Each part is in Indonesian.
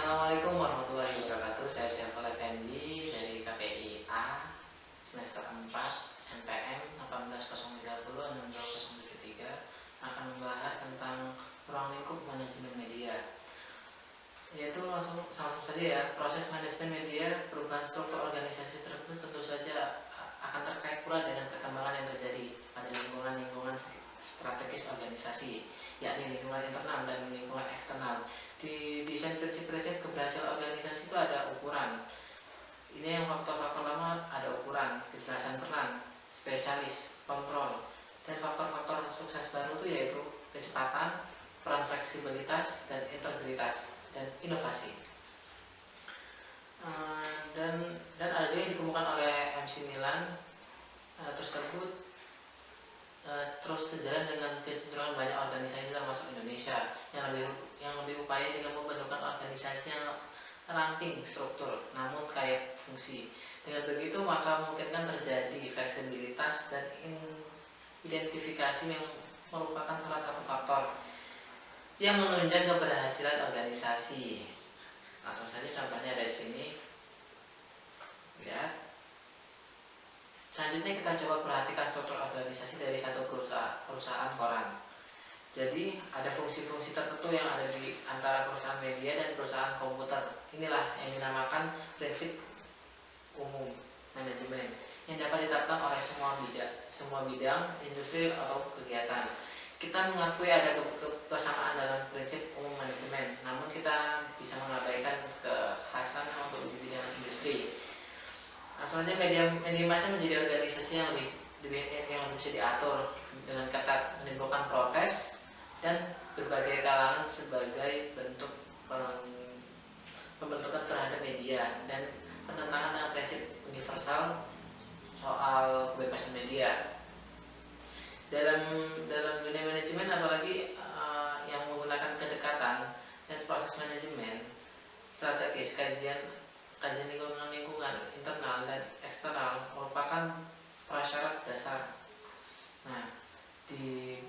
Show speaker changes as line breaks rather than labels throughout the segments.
Assalamualaikum warahmatullahi wabarakatuh. Saya Syafal Effendi dari KPIA semester 4 MPM 18030 akan membahas tentang ruang lingkup manajemen media. Yaitu langsung saja ya, proses manajemen media, perubahan struktur organisasi tersebut tentu saja akan terkait pula dengan perkembangan yang terjadi pada lingkungan-lingkungan strategis organisasi, yakni lingkungan internal dan lingkungan eksternal. Di desain prinsip-prinsip keberhasilan organisasi itu ada ukuran. Ini yang faktor-faktor lama ada ukuran, kejelasan peran, spesialis, kontrol, dan faktor-faktor sukses baru itu yaitu kecepatan, peran fleksibilitas, dan integritas, dan inovasi. Dan ada juga yang dikemukakan oleh MC Milan tersebut terus sejalan dengan kecenderungan banyak organisasi termasuk Indonesia yang lebih upaya dengan membentukkan organisasi yang ramping struktur namun kaya fungsi. Dengan begitu maka memungkinkan terjadi fleksibilitas dan identifikasi yang merupakan salah satu faktor yang menunjang keberhasilan organisasi. Langsung saja contohnya dari sini. Lihat. Selanjutnya kita coba perhatikan struktur organisasi dari satu perusahaan koran. Jadi ada fungsi-fungsi tertentu yang ada di antara perusahaan media dan perusahaan komputer. Inilah yang dinamakan prinsip umum manajemen yang dapat ditetapkan oleh semua bidang industri atau kegiatan. Kita mengakui ada kebersamaan dalam prinsip umum manajemen, namun kita bisa mengabaikan kekhasan untuk di bidang industri. Selanjutnya media massa menjadi organisasi yang lebih bisa diatur dengan ketat, menimbulkan protes dan berbagai kalangan sebagai bentuk pembentukan terhadap media dan penentangan dengan prinsip universal soal kebebasan media. Dalam dunia manajemen apalagi yang menggunakan kedekatan dan proses manajemen strategis, kajian lingkungan internal dan eksternal merupakan prasyarat dasar. Nah, di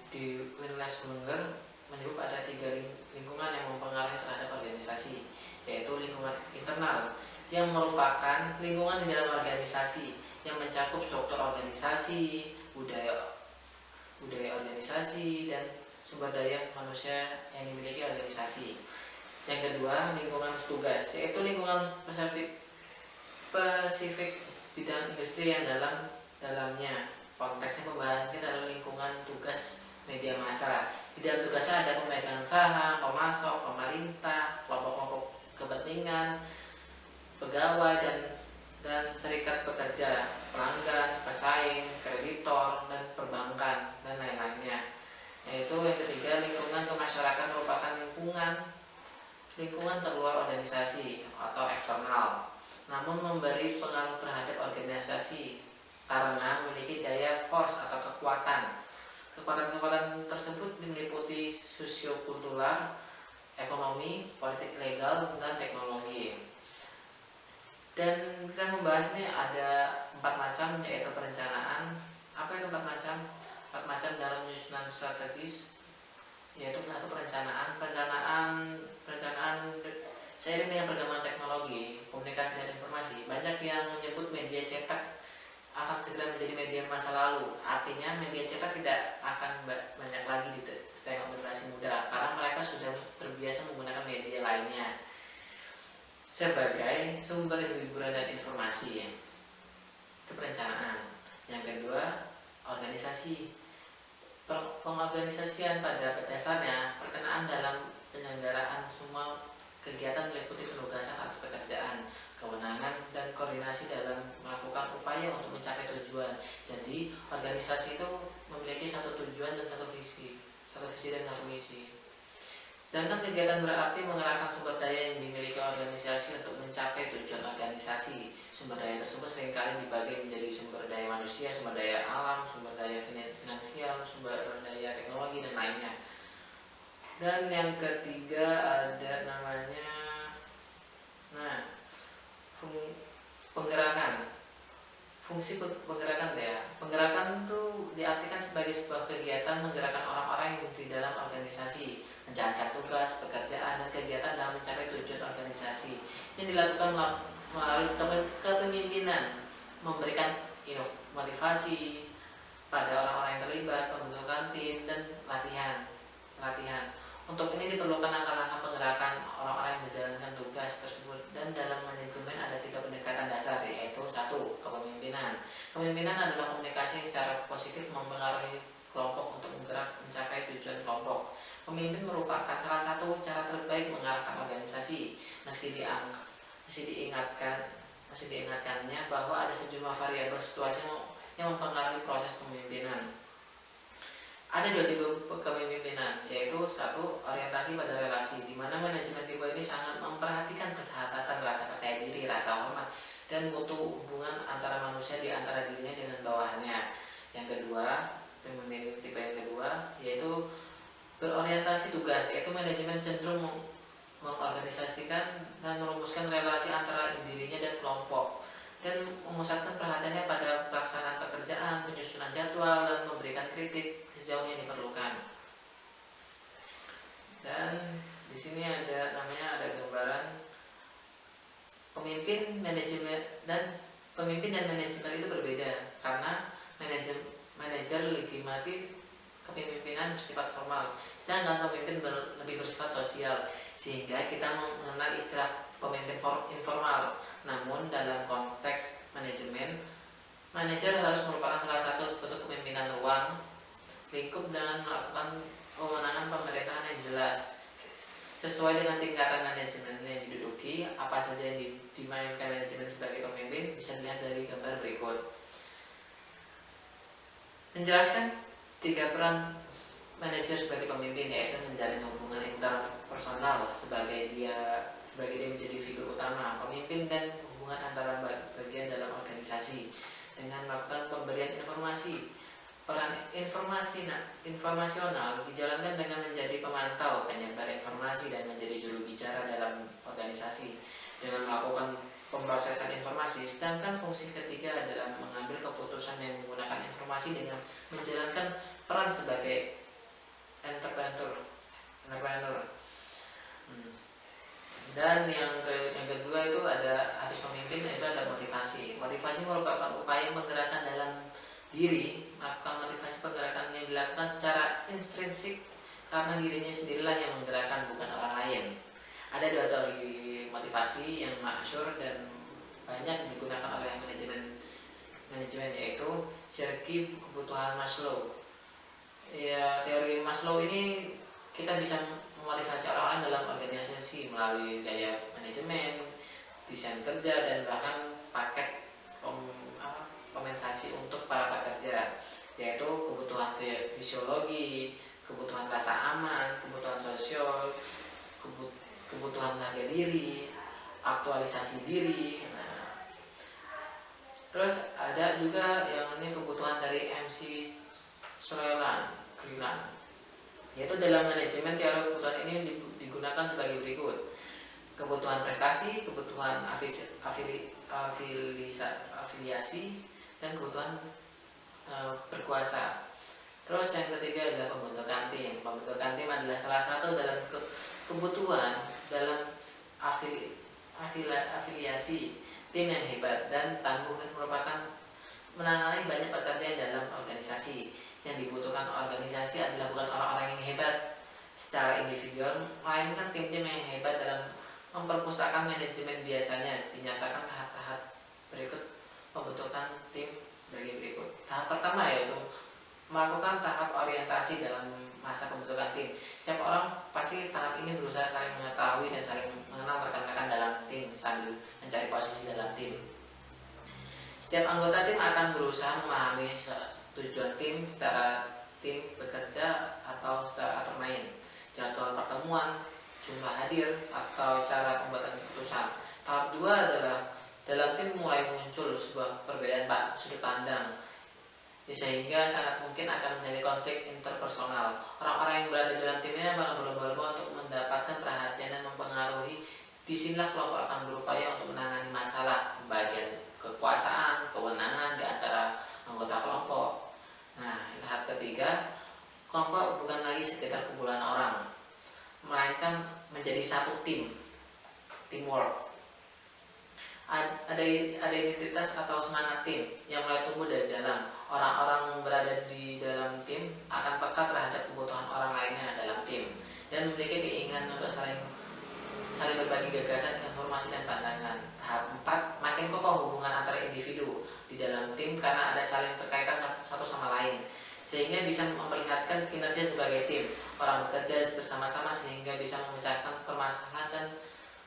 Winles Unger menyebut ada 3 lingkungan yang mempengaruhi terhadap organisasi, yaitu lingkungan internal yang merupakan lingkungan di dalam organisasi yang mencakup struktur organisasi, budaya organisasi, dan sumber daya manusia yang dimiliki organisasi. Yang kedua, lingkungan tugas, yaitu lingkungan spesifik bidang industri yang dalamnya konteksnya pembahasan kita adalah lingkungan tugas media massa. Di dalam tugasnya ada pemegang saham, pemasok, pemerintah, kelompok-kelompok kepentingan, pegawai dan serikat pekerja, pelanggan, pesaing, kreditor, dan perbankan, dan lain-lainnya. Yaitu yang ketiga, lingkungan kemasyarakatan merupakan lingkungan terluar organisasi atau eksternal, namun memberi pengaruh terhadap organisasi karena memiliki daya force atau kekuatan. Kekuatan tersebut meliputi sosiokultural, ekonomi, politik legal, dan teknologi. Dan kita membahas ini ada 4 macam, yaitu perencanaan. Apa itu 4 macam? 4 macam dalam penyusunan strategis, yaitu satu perencanaan seiring dengan perkembangan teknologi, komunikasi dan informasi. Banyak yang menyebut media cetak akan segera menjadi media masa lalu. Artinya media cetak tidak akan banyak lagi ditengok generasi muda karena mereka sudah terbiasa menggunakan media lainnya sebagai sumber hiburan dan informasi. Itu perencanaan. Yang kedua, organisasi. Pengorganisasian pada dasarnya perkenaan dalam penyelenggaraan semua kegiatan meliputi penugasan atas pekerjaan, kewenangan, dan koordinasi dalam melakukan upaya untuk mencapai tujuan. Jadi organisasi itu memiliki satu tujuan dan satu visi dan satu misi. Sedangkan kegiatan berarti mengerahkan sumber daya yang dimiliki organisasi untuk mencapai tujuan organisasi. Sumber daya tersebut seringkali dibagi menjadi sumber daya manusia, sumber daya alam, sumber daya finansial, sumber daya teknologi, dan lainnya. Dan yang ketiga ada namanya penggerakan. Fungsi penggerakan ya. Penggerakan itu diartikan sebagai sebuah kegiatan menggerakkan orang-orang yang di dalam organisasi menjalankan tugas, pekerjaan, dan kegiatan dalam mencapai tujuan organisasi yang dilakukan melalui kepemimpinan, memberikan motivasi pada orang-orang yang terlibat, pembentukan tim, dan latihan. Untuk ini diperlukan langkah-langkah penggerakan orang-orang yang menjalankan tugas tersebut, dan dalam manajemen ada 3 pendekatan dasar, yaitu 1. Kepemimpinan. Kepemimpinan adalah komunikasi yang secara positif mempengaruhi kelompok untuk bergerak mencapai tujuan kelompok. Pemimpin merupakan salah satu cara terbaik mengarahkan organisasi, meski diingatkannya bahwa ada sejumlah variabel situasi yang mempengaruhi proses pemimpinan. Ada 2 tipe kepemimpinan, yaitu 1. Orientasi pada relasi, di mana manajemen tipe ini sangat memperhatikan persahabatan, rasa percaya diri, rasa hormat, dan mutu hubungan antara manusia di antara dirinya dengan bawahannya. Yang kedua, pemimpin tipe yang kedua yaitu berorientasi tugas, yaitu manajemen cenderung mengorganisasikan dan merumuskan relasi antara dirinya dan kelompok, dan memusatkan perhatiannya pada pelaksanaan pekerjaan, penyusunan jadwal, dan memberikan kritik sejauh yang diperlukan. Dan di sini ada gambaran pemimpin dan manajemen itu berbeda, karena manajer legitimasi kepemimpinan bersifat formal, sedangkan pemimpin lebih bersifat sosial, sehingga kita mengenal istilah pemimpin informal. Namun dalam konteks manajemen, manajer harus merupakan salah satu bentuk kepemimpinan ruang lingkup dan melakukan kewenangan pemerintahan yang jelas sesuai dengan tingkatan manajemen yang diduduki. Apa saja yang dimainkan manajemen sebagai pemimpin bisa dilihat dari gambar berikut. Menjelaskan 3 peran manajer sebagai pemimpin, yaitu menjalin hubungan interpersonal sebagai dia menjadi figur utama pemimpin, dan hubungan antara bagian dalam organisasi dengan melakukan pemberian informasi. Peran informasional dijalankan dengan menjadi pemantau, penyebar informasi, dan menjadi juru bicara dalam organisasi dengan melakukan pemrosesan informasi. Sedangkan fungsi ketiga adalah mengambil keputusan yang menggunakan informasi dengan menjalankan peran sebagai entrepreneur. Dan yang kedua itu ada, habis pemimpin, itu ada motivasi. Motivasi merupakan upaya menggerakkan dalam diri, melakukan motivasi penggerakan yang dilakukan secara intrinsik karena dirinya sendirilah yang menggerakkan, bukan orang lain. Ada 2 teori motivasi yang masyhur dan banyak digunakan oleh manajemen, yaitu hierarki kebutuhan Maslow. Ya, teori Maslow ini kita bisa memotivasi orang-orang dalam organisasi melalui gaya manajemen, desain kerja, dan bahkan paket kompensasi untuk para pekerja, yaitu kebutuhan fisiologi, kebutuhan rasa aman, kebutuhan sosial, kebutuhan harga diri, aktualisasi diri. Terus ada juga yang ini kebutuhan dari MC Freeland, yaitu dalam manajemen teori kebutuhan ini digunakan sebagai berikut: kebutuhan prestasi, kebutuhan afiliasi, dan kebutuhan berkuasa. Terus yang ketiga adalah pembentukan tim. Pembentukan tim adalah salah satu dalam kebutuhan dalam afiliasi tim yang hebat dan tangguh, dan merupakan menangani banyak pekerjaan dalam organisasi. Yang dibutuhkan organisasi adalah bukan orang-orang yang hebat secara individual, melainkan tim-tim yang hebat dalam memperpustakaan manajemen. Biasanya dinyatakan tahap-tahap berikut pembentukan tim sebagai berikut. Tahap pertama yaitu melakukan tahap orientasi dalam masa pembentukan tim. Setiap orang pasti tahap ini berusaha saling mengetahui dan saling mengenal rekan-rekan dalam tim sambil mencari posisi dalam tim. Setiap anggota tim akan berusaha memahami tujuan tim, secara tim bekerja atau secara atur main, jadwal pertemuan, jumlah hadir, atau cara pembuatan keputusan. Tahap 2 adalah dalam tim mulai muncul sebuah perbedaan sudut pandang, sehingga sangat mungkin akan menjadi konflik interpersonal. Orang-orang yang berada dalam timnya akan berlomba-lomba untuk mendapatkan perhatian dan mempengaruhi. Disinilah kelompok akan berupaya untuk menangani masalah, pembagian kekuasaan, kewenangan di antara anggota kelompok. Nah, tahap ketiga, kelompok bukan lagi sekitar kumpulan orang. ada identitas atau semangat tim yang mulai tumbuh dari dalam. Orang-orang berada di dalam tim akan peka terhadap kebutuhan orang lainnya dalam tim dan memiliki keinginan untuk saling berbagi gagasan, informasi, dan pandangan. Tahap 4, makin kokoh hubungan antara individu di dalam tim karena ada saling terkaitan satu sama lain, sehingga bisa memperlihatkan kinerja sebagai tim. Orang bekerja bersama-sama sehingga bisa memecahkan permasalahan dan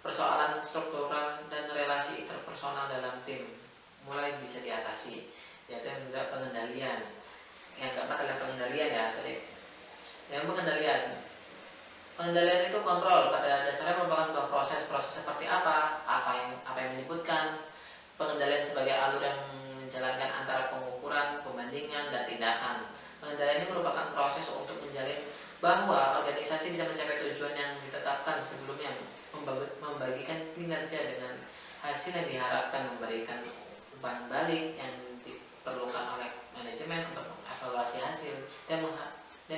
persoalan struktural dan relasi interpersonal dalam tim mulai bisa diatasi. Yaitu yang juga pengendalian. Yang keempat adalah pengendalian ya tadi. Yang pengendalian itu kontrol, pada dasarnya merupakan sebuah proses seperti apa yang menyebutkan. Pengendalian sebagai alur yang menjalankan antara pengukuran, pembandingan, dan tindakan. Pengendalian ini merupakan proses untuk menjalin bahwa organisasi bisa mencapai tujuan yang ditetapkan sebelumnya, membagikan kinerja dengan hasil yang diharapkan, memberikan umpan balik yang diperlukan oleh manajemen untuk mengevaluasi hasil dan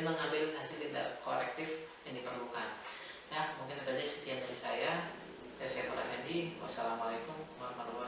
mengambil hasil tindak korektif yang diperlukan. Nah, mungkin itu aja, sekian dari saya. Saya Syekh Effendi. Wassalamualaikum warahmatullahi wabarakatuh.